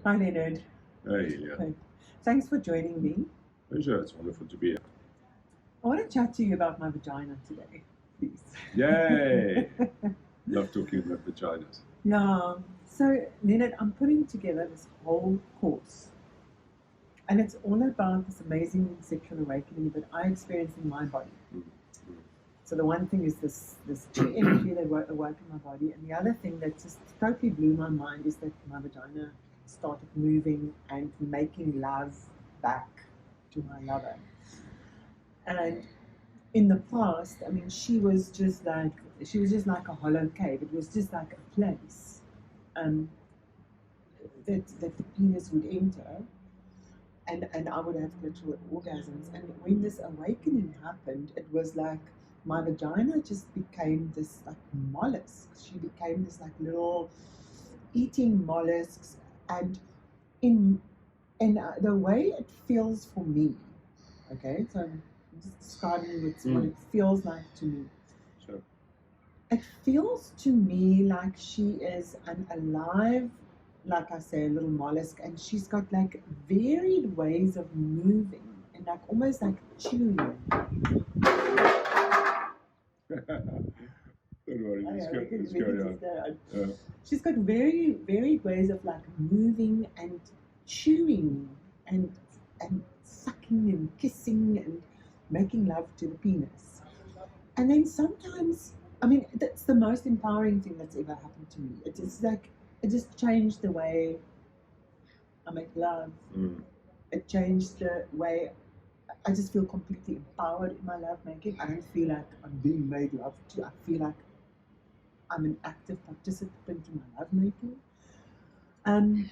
Hi, Leonard. Hey, yeah. Hey. Thanks for joining me. Pleasure. It's wonderful to be here. I want to chat to you about my vagina today, please. Yay! Love talking about vaginas. Yeah. So, Leonard, I'm putting together this whole course, and it's all about this amazing sexual awakening that I experience in my body. Mm. So the one thing is this chi energy that awoke in my body, and the other thing that just totally blew my mind is that my vagina started moving and making love back to my lover. And in the past, I mean, she was just like a hollow cave. It was just like a place um, that the penis would enter, and I would have literal orgasms. And when this awakening happened, it was like my vagina just became this like mollusk. She became this like little eating mollusks, and in the way it feels for me. Okay, so I'm just describing what it feels like to me. Sure. It feels to me like she is an alive, like I say, a little mollusk, and she's got like varied ways of moving and like almost like chewing. Don't worry, just carry on. She's got very varied ways of like moving and chewing and sucking and kissing and making love to the penis. And then sometimes, I mean, that's the most empowering thing that's ever happened to me. It just changed the way I make love. It changed the way I just feel completely empowered in my love making. I don't feel like I'm being made love to. I feel like I'm an active participant in my love making. And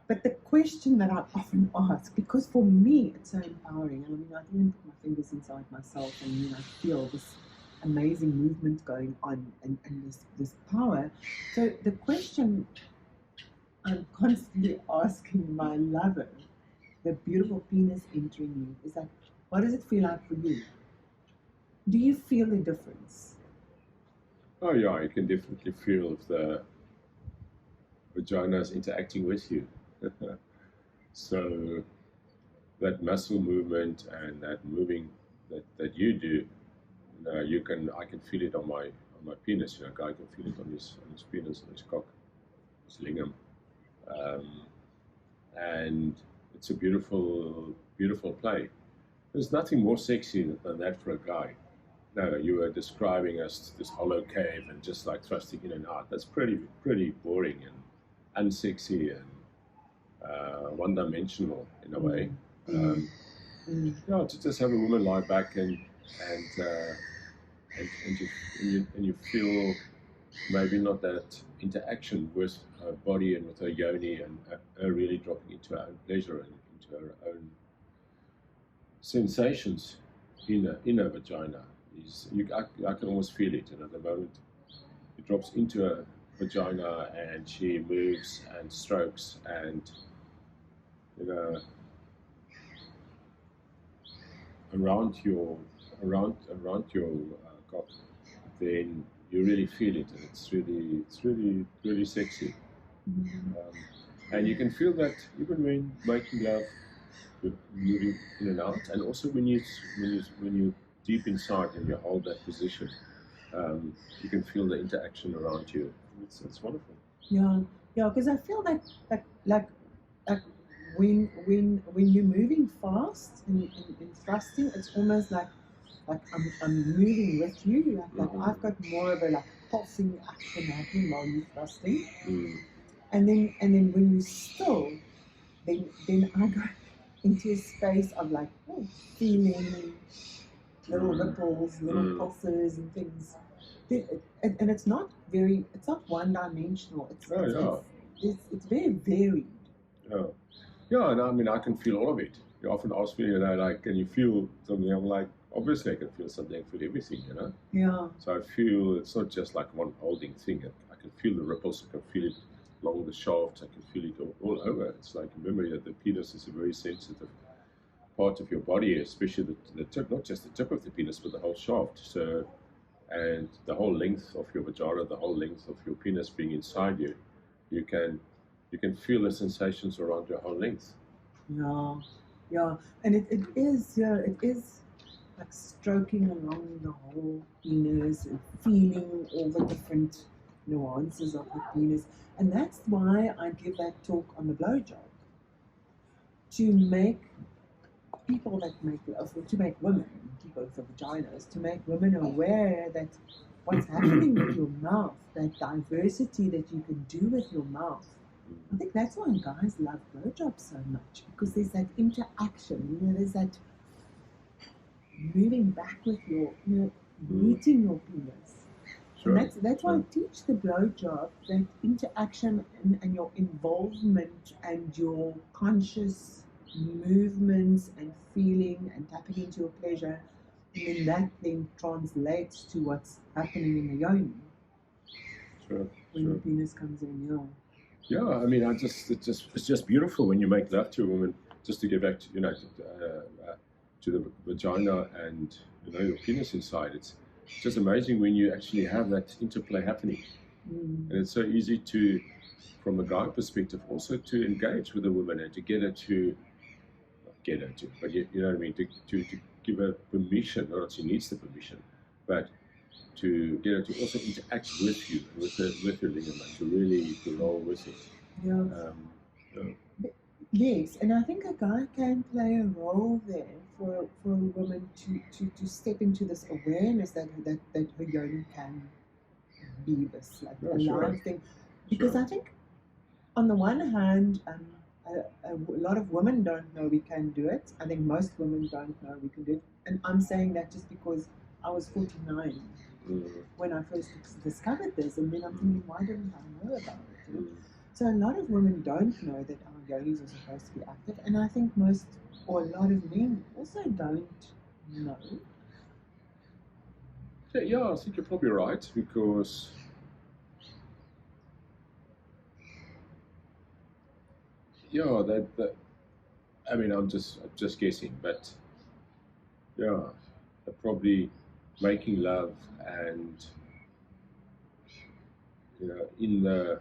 but the question that I often ask, because for me it's so empowering, and I mean I can even put my fingers inside myself and I feel this amazing movement going on and this power. So the question I'm constantly asking my lover, the beautiful penis entering me, is like, what does it feel like for you? Do you feel a difference? Oh, yeah, you can definitely feel if the vagina is interacting with you. So that muscle movement and that moving that you do, I can feel it on my penis. A guy can feel it on his penis, on his cock, his lingam. And it's a beautiful play. There's nothing more sexy than that for a guy. No, you were describing us this hollow cave and just like thrusting in and out. That's pretty boring and unsexy and one-dimensional in a way. Yeah, to just have a woman lie back and you feel maybe not that interaction with her body and with her yoni and her really dropping into her own pleasure and into her own sensations in a vagina. I can almost feel it, and at the moment it drops into her vagina and she moves and strokes and around your cock, then you really feel it, and it's really sexy. And you can feel that even when making love, moving in and out, and also when you deep inside and you hold that position, you can feel the interaction around you. It's wonderful. Yeah, because I feel like when you're moving fast and thrusting, it's almost like I'm moving with you. Like I've got more of a like pulsing action happening while you're thrusting. And then when you're still, then I go into a space of like feeling little ripples, little pulses and things. And it's not one dimensional. It's very varied. Yeah, and I mean, I can feel all of it. You often ask me, like, can you feel something? I'm like, obviously I can feel something, I feel everything, Yeah. So I feel it's not just like one holding thing. I can feel the ripples, I can feel it along the shaft, I can feel it all over. It's like, remember that the penis is a very sensitive part of your body, especially the tip, not just the tip of the penis, but the whole shaft. So, and the whole length of your vagina, the whole length of your penis being inside you, you can you can feel the sensations around your whole length. Yeah, and it is like stroking along the whole penis and feeling all the different nuances of the penis. And that's why I give that talk on the blowjob, to make people that make love, or to make women, people with vaginas, to make women aware that what's happening with your mouth, that diversity that you can do with your mouth. I think that's why guys love blowjobs so much, because there's that interaction, there's that moving back with your, meeting your penis. Sure. And that's why I teach the blowjob, that interaction and your involvement and your conscious movements and feeling and tapping into your pleasure, and then that then translates to what's happening in the yoni. Sure. When the penis comes in, Yeah, I mean, it's just beautiful when you make love to a woman. Just to get back to to the vagina and your penis inside. It's just amazing when you actually have that interplay happening, and it's so easy to, from a guy perspective, also to engage with a woman and to get her to, but you know what I mean, to give her permission. Not that she needs the permission, but to get her to also interact with you, with your lingam, to really roll with it. Yes, and I think a guy can play a role there for a woman to step into this awareness that her yoni can be this alive thing. Because I think on the one hand, a lot of women don't know we can do it. I think most women don't know we can do it. And I'm saying that just because I was 49 when I first discovered this, and then I'm thinking, why didn't I know about it? So a lot of women don't know that our yonis are supposed to be active, and I think most, or a lot of men also don't know. Yeah, I think you're probably right, because that I mean, I'm just guessing, but they're probably making love and in the.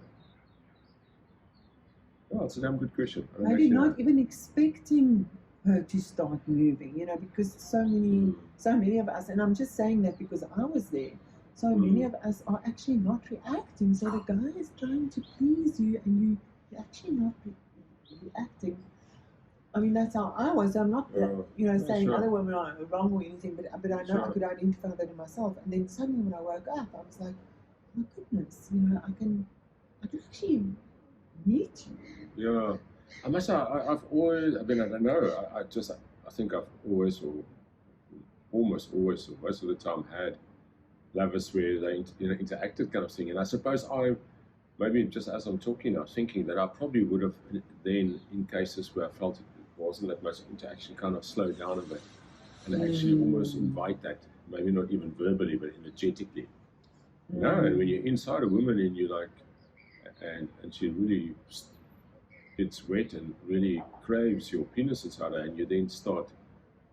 Oh, it's a damn good question. Maybe not even expecting her to start moving, because so many of us, and I'm just saying that because I was there, so many of us are actually not reacting. So the guy is trying to please you, and you're actually not reacting. I mean, that's how I was. I'm not, saying other women are wrong or anything, but I know I could identify that in myself. And then suddenly when I woke up, I was like, my goodness, I can actually meet you. Yeah, I must say, I've always, I mean, I don't know, I think I've always, or almost always, or most of the time, had lovers where they interacted kind of thing. And I suppose maybe just as I'm talking, I'm thinking that I probably would have then, in cases where I felt it wasn't that much interaction, kind of slowed down a bit and actually almost invite that, maybe not even verbally, but energetically. And when you're inside a woman and you're like, and she really gets wet and really craves your penis inside her, and you then start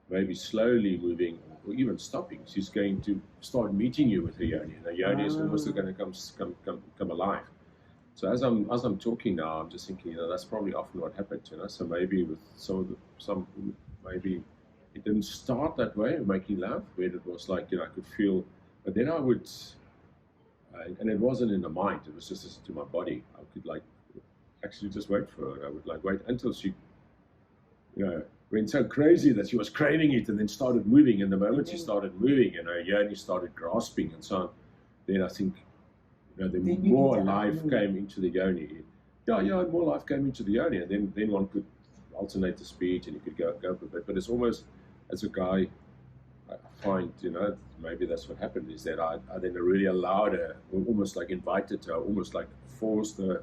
maybe slowly moving or even stopping, she's going to start meeting you with her yoni, and her yoni is almost going to come alive. So as I'm talking now, I'm just thinking, that's probably often what happened, So maybe with some maybe it didn't start that way, making love, where it was like, I could feel, but then I would, and it wasn't in the mind, it was just to my body. I could actually just wait for her. I would wait until she, went so crazy that she was craving it and then started moving. And the moment she started moving and her yoni started grasping and so on, then I think, the more life came into the yoni. More life came into the yoni, and then one could alternate the speed and you could go a bit. But it's almost, as a guy, I find, maybe that's what happened, is that I then really allowed her, almost like invited her, almost like forced her,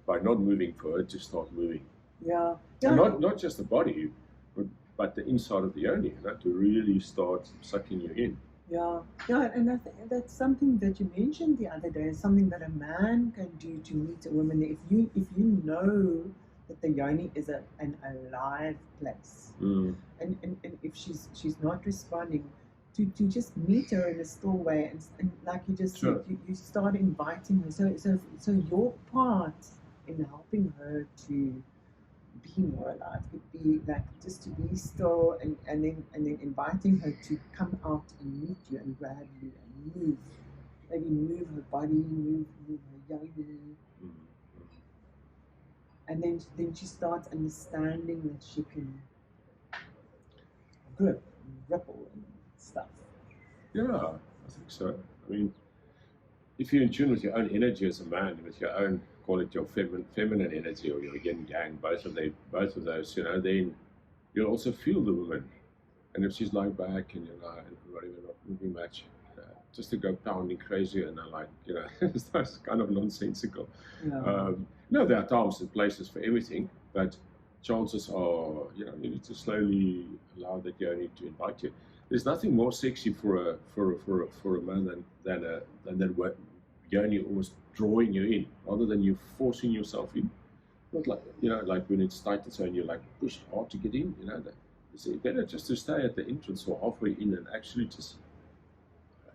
by not moving, for her to start moving. Yeah. And not just the body, but the inside of the yoni, to really start sucking you in. Yeah, and that's something that you mentioned the other day, something that a man can do to meet a woman. If you know that the yoni is an alive place, and if she's not responding, to just meet her in a still way, and like you just said, you start inviting her. So your part in to be more alive, could be like just to be still and then inviting her to come out and meet you and grab you and move. Maybe move her body, move her yoni. And then she starts understanding that she can grip and ripple and stuff. Yeah, I think so. I mean, if you're in tune with your own energy as a man, with your own, call it your feminine energy or your yin yang, both of those, you know, then you'll also feel the woman. And if she's lying back and you're like, whatever, not moving much, just to go pounding crazy and like, you know, that's kind of nonsensical. Yeah. No, there are times and places for everything, but chances are, you know, you need to slowly allow that yoni to invite you. There's nothing more sexy for a man than that yoni almost drawing you in, rather than you forcing yourself in. Not like, you know, like when it's tight and so and you like push hard to get in, you know. It's better just to stay at the entrance or halfway in and actually just,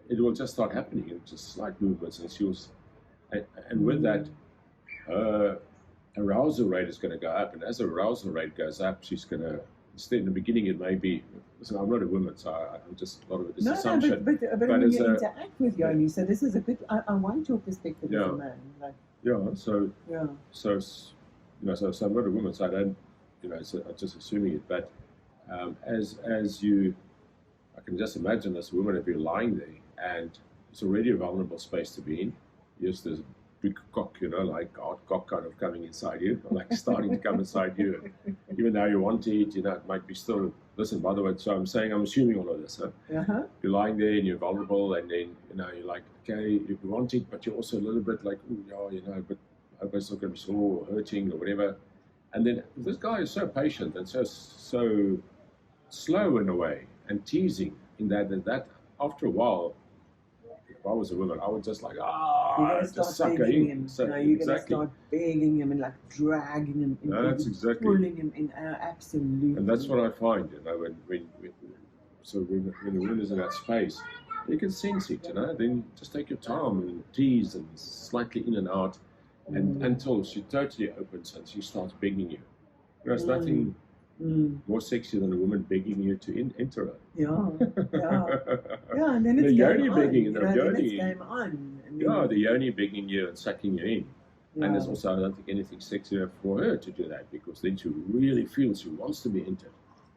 it will just start happening in just slight movements and with that, arousal rate is going to go up, and as arousal rate goes up, she's going to, instead in the beginning it may be, listen, I'm not a woman, so I'm just, a lot of it is assumption. But when you interact with yoni, so this is a good, I want your perspective as a man. Like, so you know, so I'm not a woman, so I don't, you know, so I'm just assuming it, but as you, I can just imagine this woman if you're lying there and it's already a vulnerable space to be in. Yes, there's a big cock, you know, like hard cock kind of coming inside you, or like starting to come inside you. Even though you want it, you know, it might be still, listen, by the way, so I'm assuming all of this, huh? You're lying there and you're vulnerable and then, you know, you're like, okay, you want it, but you're also a little bit like, oh, yeah, you know, but I hope it's not going to be sore or hurting or whatever. And then this guy is so patient and so slow in a way and teasing in that after a while, if I was a woman, I would just like, just suck her in. So, you're going to start begging him and like dragging him in. That's exactly. Pulling him in, absolutely. And that's what I find, you know, when the woman is in that space, you can sense it, you know, then just take your time and tease and slightly in and out and until she totally opens and she starts begging you. There's nothing more sexy than a woman begging you to enter her. And then it's the game yoni on. begging, You know, the yoni. it's game on. The yoni begging you and sucking you in. And there's also, I don't think anything sexier for her to do that, because then she really feels she wants to be entered.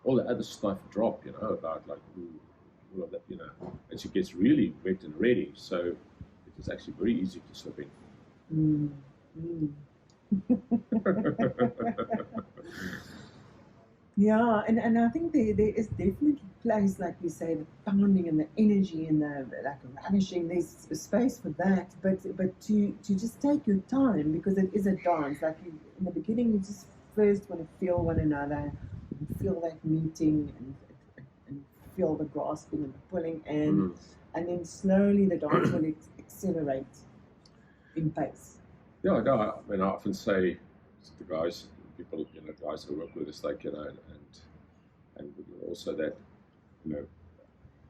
All the other stuff drop, you know, about like all of that, you know, and she gets really wet and ready. So it is actually very easy to slip in. Yeah, and I think there is definitely place, like you say, the pounding and the energy and the like ravishing. There's space for that, but to just take your time, because it is a dance. Like in the beginning, you just first want to feel one another, and feel that meeting, and feel the grasping and the pulling, and then slowly the dance will accelerate in pace. Yeah, no, I mean, I often say to the guys, people, you know, guys who work with us, like, you know, and also that, you know,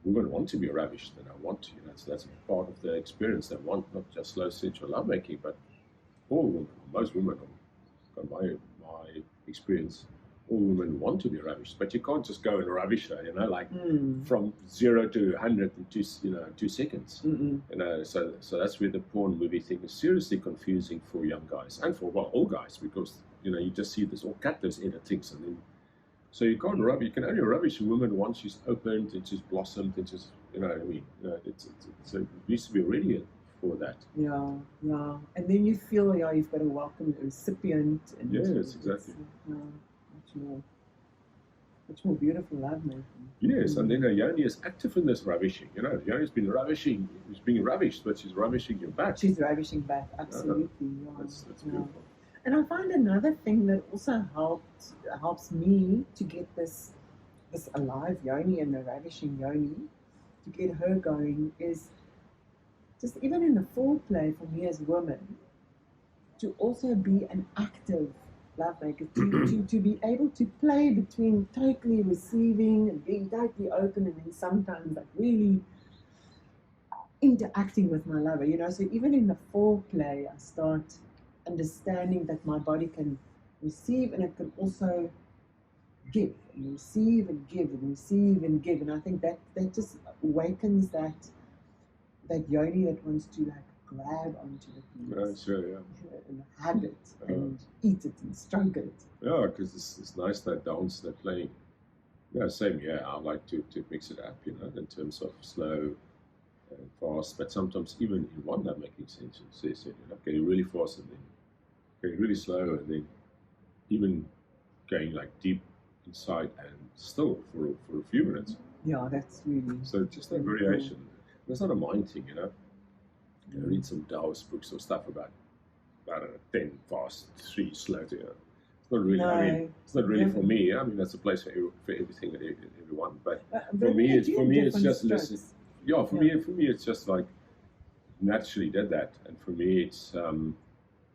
women want to be ravished, and I want to, you know, so that's part of the experience. They want not just slow sensual lovemaking, but all women, most women, from my experience, all women want to be ravished, but you can't just go and ravish her, you know, like from 0 to 100 in 2 seconds. You know, so that's where the porn movie thing is seriously confusing for young guys and for all guys, because, you know, you just see this, or cut those editings, and then so you can't rub. You can only rubbish a woman once she's opened and she's blossomed and she's, you know what I mean. You know, so it needs to be ready for that. Yeah, and then you feel you've got to welcome the recipient. And yes, exactly. Much more beautiful lovemaking. Yes, and then a yoni is active in this ravishing. You know, yoni's been ravishing, is being ravished, but she's ravishing you back. She's ravishing back, absolutely. That's beautiful. And I find another thing that also helps me to get this alive yoni and the ravishing yoni, to get her going, is just even in the foreplay for me as women, to also be an active lovemaker, to be able to play between totally receiving and being totally open, and then sometimes like really interacting with my lover, you know. So even in the foreplay, I start understanding that my body can receive, and it can also give and receive and give and receive and give. And I think that just awakens that yoni that wants to like grab onto the penis, Sure, yeah. and hug it and eat it and stroke it. Yeah, because it's nice that dance they're playing. Yeah, same. Yeah, I like to mix it up, you know, in terms of slow and fast, but sometimes even in one lovemaking sense, you know, getting really fast and then getting really slow, and then even going like deep inside and still for a few minutes. Yeah, that's really. So just that variation. Cool. It's not a mind thing, you know. You read some Taoist books or stuff about 10 fast, 3 slow. You know. It's not really. No, I mean, it's not really for me. I mean, that's a place for everything and everyone. But for me, it's just listening. Yeah, for me, it's just like naturally did that, and for me, it's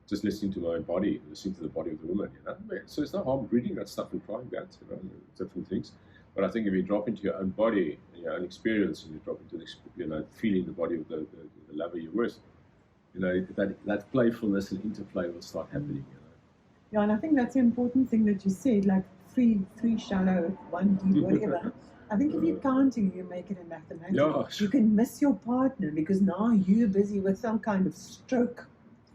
just listening to my body, listening to the body of the woman. You know, so it's not harm reading that stuff and trying that. You know, different things. But I think if you drop into your own body, your own experience, and you drop into the, you know, feeling the body of the lover you're with, you know, that playfulness and interplay will start happening. You know. Yeah, and I think that's the important thing that you said, like three shallow, 1 deep, whatever. I think if you're counting, you make it a mathematics. Yeah. You can miss your partner because now you're busy with some kind of stroke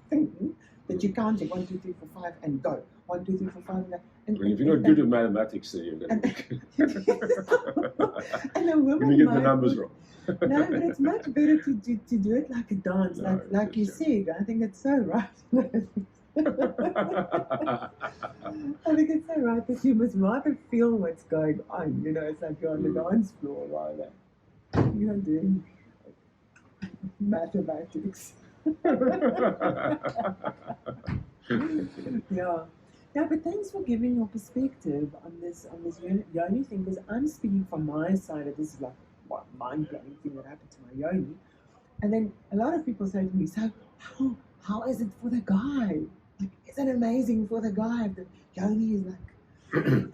thing that you counting 1, 2, 3, 4, 5 and go 1, 2, 3, 4, 5 and go. And if you're not good at mathematics, then you're going to. And a woman you get the numbers wrong. No, but it's much better to do it like a dance, like you said. I think it's so right. I think it's so right that you must rather feel what's going on. You know, it's like you're on the dance floor rather. You're not doing mathematics. Yeah. Yeah, but thanks for giving your perspective on this yoni thing, because I'm speaking from my side of this, is like what mind-blowing thing that happened to my yoni. And then a lot of people say to me, so how is it for the guy? Like, is it amazing for the guy if the yoni is like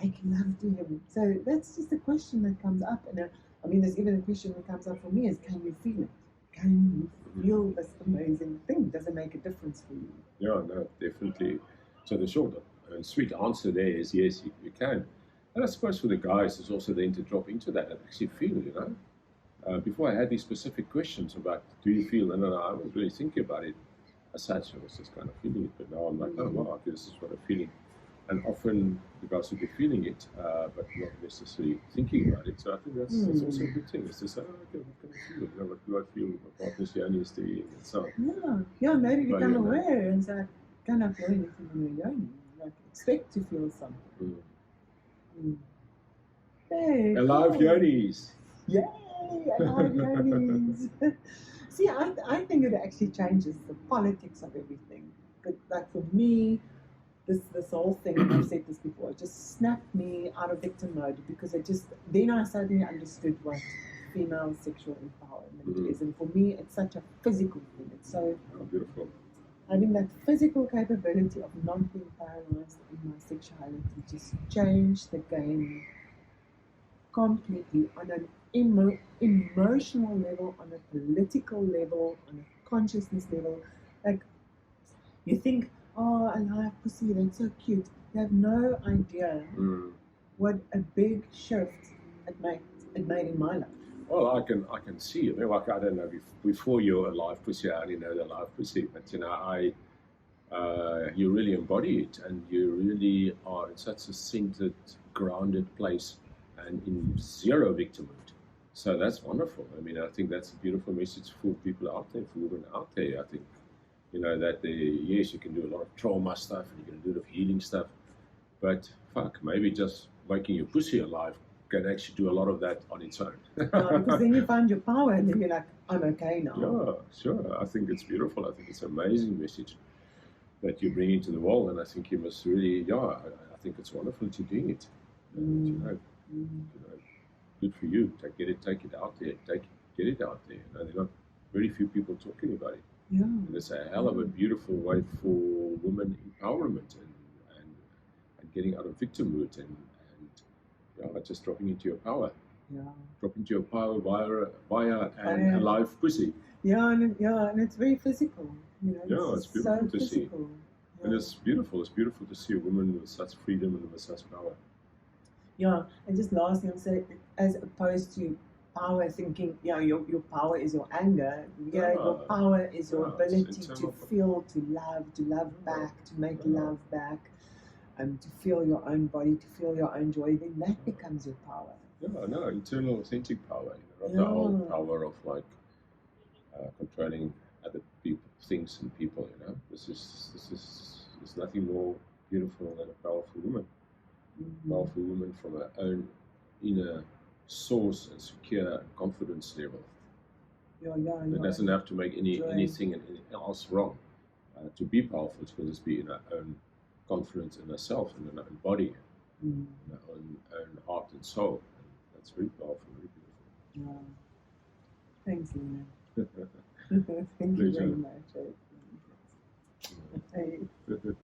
making love to him? So that's just a question that comes up. And I mean, there's even a question that comes up for me is, can you feel it? Can you feel this amazing thing? Does it make a difference for you? Yeah, no, definitely. So the short and sweet answer there is yes, you can. And I suppose for the guys, it's also then to drop into that and actually feel, you know. Before I had these specific questions about, do you feel? And I was really thinking about it as such. I was just kind of feeling it. But now I'm like, oh, wow, okay, this is what I'm feeling. And often the guys will be feeling it, but not necessarily thinking about it. So I think that's also a good thing. It's to say, oh, okay, what can I feel? You know, what do I feel? My partner's yoni is doing, and so on. Yeah, maybe become aware and say, can I feel anything in your yoni? Like, expect to feel something. Hey, alive yonis! Yay! Alive yonis! See, I think it actually changes the politics of everything. But like for me, this whole thing, and I've said this before, it just snapped me out of victim mode, because then I suddenly understood what female sexual empowerment is. And for me, it's such a physical thing. It's so beautiful. Having that physical capability of not being paralyzed in my sexuality just changed the game completely on an emotional level, on a political level, on a consciousness level. Like, you think, oh, I like pussy, that's so cute. You have no idea what a big shift it made in my life. Well, I can see. I mean, like, I don't know, before you're a live pussy, I only know the live pussy, but you know, you really embody it, and you really are in such a centered, grounded place, and in zero victimhood. So that's wonderful. I mean, I think that's a beautiful message for people out there, for women out there. I think, you know, that yes, you can do a lot of trauma stuff, and you can do a lot of healing stuff, but fuck, maybe just making your pussy alive can actually do a lot of that on its own. Because then you find your power, and then you're like, I'm okay now. Yeah, sure. I think it's beautiful. I think it's an amazing message that you bring into the world, and I think you must really, I think it's wonderful that you're doing it. And, you know, good for you. Take it out there. Get it out there. You know, there are not very few people talking about it. Yeah. And it's a hell of a beautiful way for women empowerment and getting out of victimhood and just dropping into your power. Yeah. Drop into your power via a live pussy. Yeah, and it's very physical. You know, it's beautiful to see. And it's beautiful. It's beautiful to see a woman with such freedom and with such power. Yeah, and just lastly, I'll say, as opposed to power thinking, your power is your anger. Your power is your ability to feel, to love back, to make love back, to feel your own body, to feel your own joy. Then that becomes your power. Yeah, internal, authentic power. Not the old power of like controlling other people, things, and people. This is nothing more beautiful than a powerful woman. Powerful woman from her own inner source and secure confidence level. It doesn't have to make anything and anything else wrong. To be powerful, it's going to be in her own confidence in herself and in her own body, in her own heart and soul. And that's very powerful, very beautiful. Yeah. Thanks, Lenerd. Thank you very much.